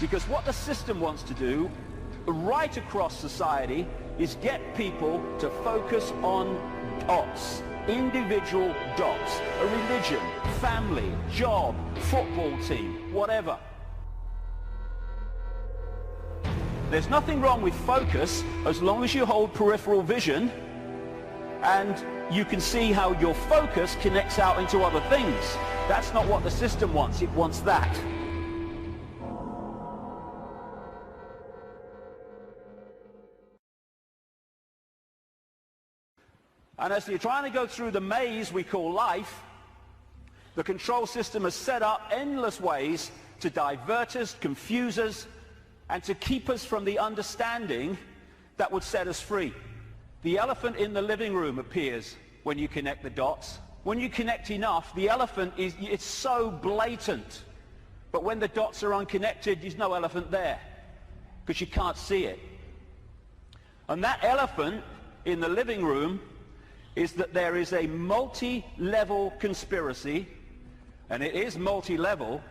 Because what the system wants to do, right across society, is get people to focus on dots, individual dots, a religion, family, job, football team, whatever. There's nothing wrong with focus as long as you hold peripheral vision and you can see how your focus connects out into other things. That's not what the system wants. It wants that. And as you're trying to go through the maze we call life, the control system has set up endless ways to divert us, confuse us, and to keep us from the understanding that would set us free. The elephant in the living room appears when you connect the dots. When you connect enough, the elephant it's so blatant. But when the dots are unconnected, there's no elephant there, because you can't see it. And that elephant in the living room is that there is a multi-level conspiracy, and it is multi-level,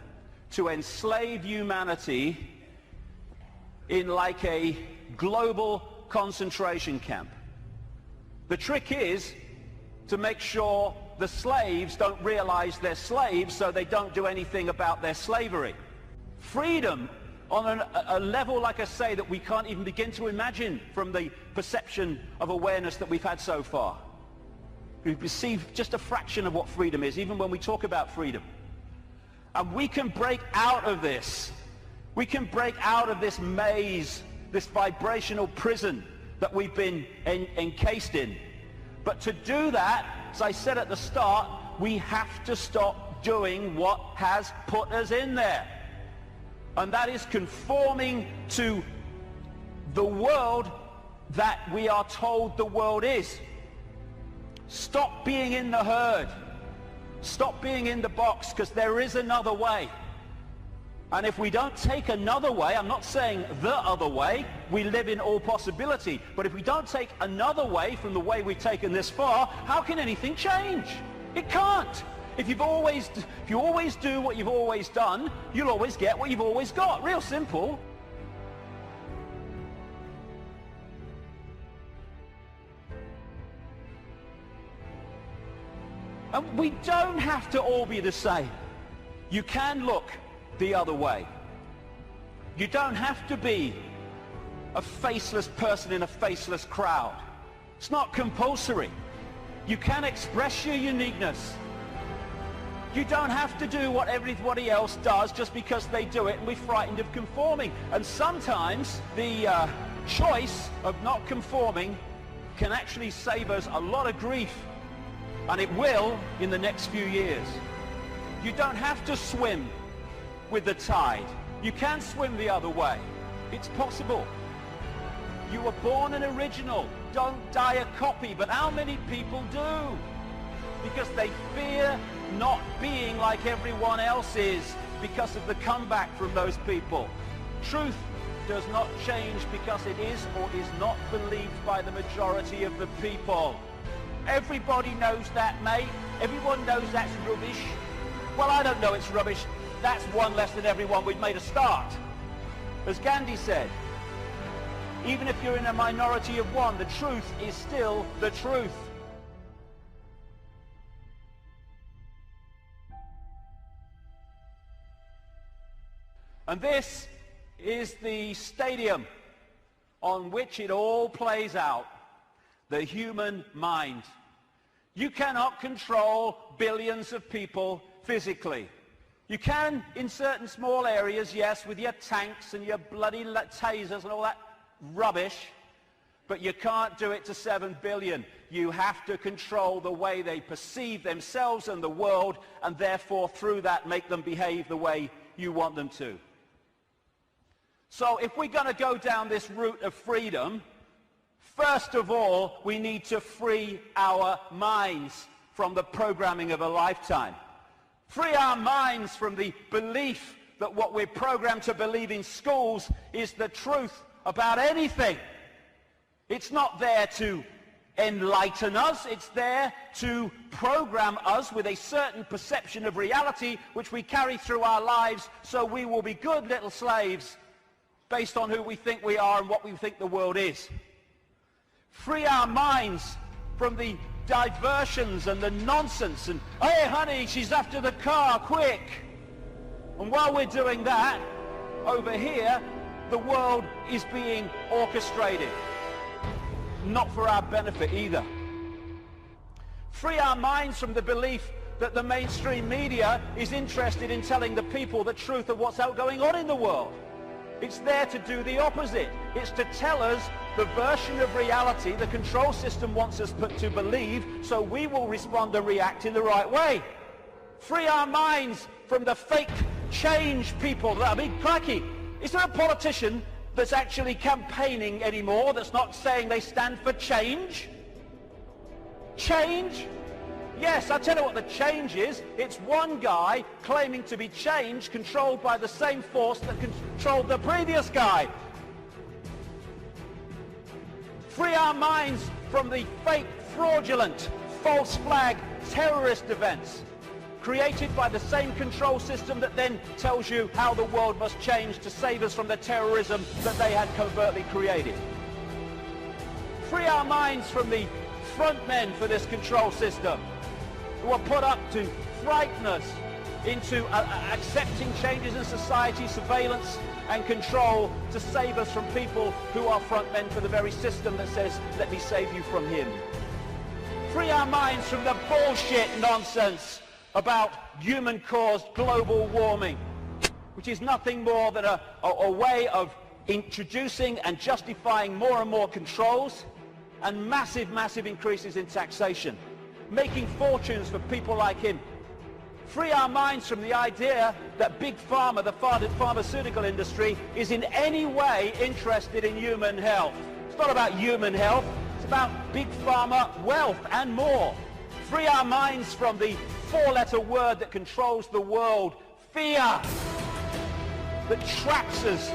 to enslave humanity in like a global concentration camp. The trick is to make sure the slaves don't realize they're slaves, so they don't do anything about their slavery. Freedom on a level, like I say, that we can't even begin to imagine from the perception of awareness that we've had so far. We perceive just a fraction of what freedom is, even when we talk about freedom. And we can break out of this. We can break out of this maze, this vibrational prison that we've been encased in. But to do that, as I said at the start, we have to stop doing what has put us in there. And that is conforming to the world that we are told the world is. Stop being in the herd. Stop being in the box, because there is another way. And if we don't take another way, I'm not saying the other way, we live in all possibility, but if we don't take another way from the way we've taken this far, how can anything change? It can't. If you always do what you've always done, you'll always get what you've always got. Real simple. And we don't have to all be the same. You can look the other way. You don't have to be a faceless person in a faceless crowd. It's not compulsory. You can express your uniqueness. You don't have to do what everybody else does just because they do it and we're frightened of conforming. And sometimes the choice of not conforming can actually save us a lot of grief. And it will in the next few years. You don't have to swim with the tide. You can swim the other way. It's possible. You were born an original. Don't die a copy. But how many people do? Because they fear not being like everyone else is because of the comeback from those people. Truth does not change because it is or is not believed by the majority of the people. Everybody knows that, mate. Everyone knows that's rubbish. Well, I don't know it's rubbish. That's one less than everyone. We've made a start. As Gandhi said, even if you're in a minority of one, the truth is still the truth. And this is the stadium on which it all plays out, the human mind. You cannot control billions of people physically. You can in certain small areas, yes, with your tanks and your bloody tasers and all that rubbish, but you can't do it to 7 billion. You have to control the way they perceive themselves and the world, and therefore through that make them behave the way you want them to. So if we're going to go down this route of freedom, first of all, we need to free our minds from the programming of a lifetime. Free our minds from the belief that what we're programmed to believe in schools is the truth about anything. It's not there to enlighten us. It's there to program us with a certain perception of reality which we carry through our lives, so we will be good little slaves based on who we think we are and what we think the world is. Free our minds from the diversions and the nonsense and, hey honey, she's after the car, quick. And while we're doing that, over here, the world is being orchestrated. Not for our benefit either. Free our minds from the belief that the mainstream media is interested in telling the people the truth of what's going on in the world. It's there to do the opposite. It's to tell us the version of reality the control system wants us to believe, so we will respond and react in the right way. Free our minds from the fake change people. I mean, crikey, is there a politician that's actually campaigning anymore that's not saying they stand for change? Change? Yes, I'll tell you what the change is. It's one guy claiming to be change, controlled by the same force that controlled the previous guy. Free our minds from the fake, fraudulent, false flag terrorist events created by the same control system that then tells you how the world must change to save us from the terrorism that they had covertly created. Free our minds from the front men for this control system who are put up to frighten us into accepting changes in society, surveillance and control to save us from people who are front men for the very system that says, let me save you from him. Free our minds from the bullshit nonsense about human-caused global warming, which is nothing more than a way of introducing and justifying more and more controls and massive, massive increases in taxation, making fortunes for people like him. Free our minds from the idea that Big Pharma, the pharmaceutical industry, is in any way interested in human health. It's not about human health, it's about Big Pharma wealth and more. Free our minds from the four-letter word that controls the world, fear, that traps us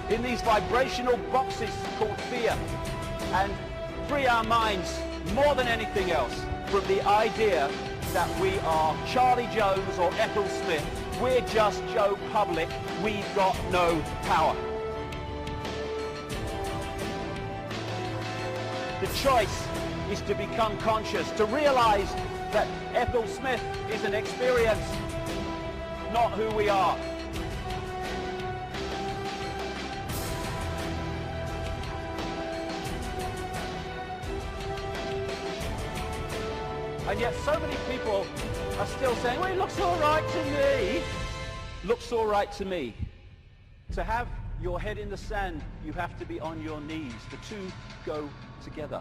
in these vibrational boxes called fear. And free our minds, more than anything else, from the idea that we are Charlie Jones or Ethel Smith. We're just Joe Public. We've got no power. The choice is to become conscious, to realize that Ethel Smith is an experience, not who we are. And yet so many people are still saying, well, it looks all right to me. Looks all right to me. To have your head in the sand, you have to be on your knees. The two go together.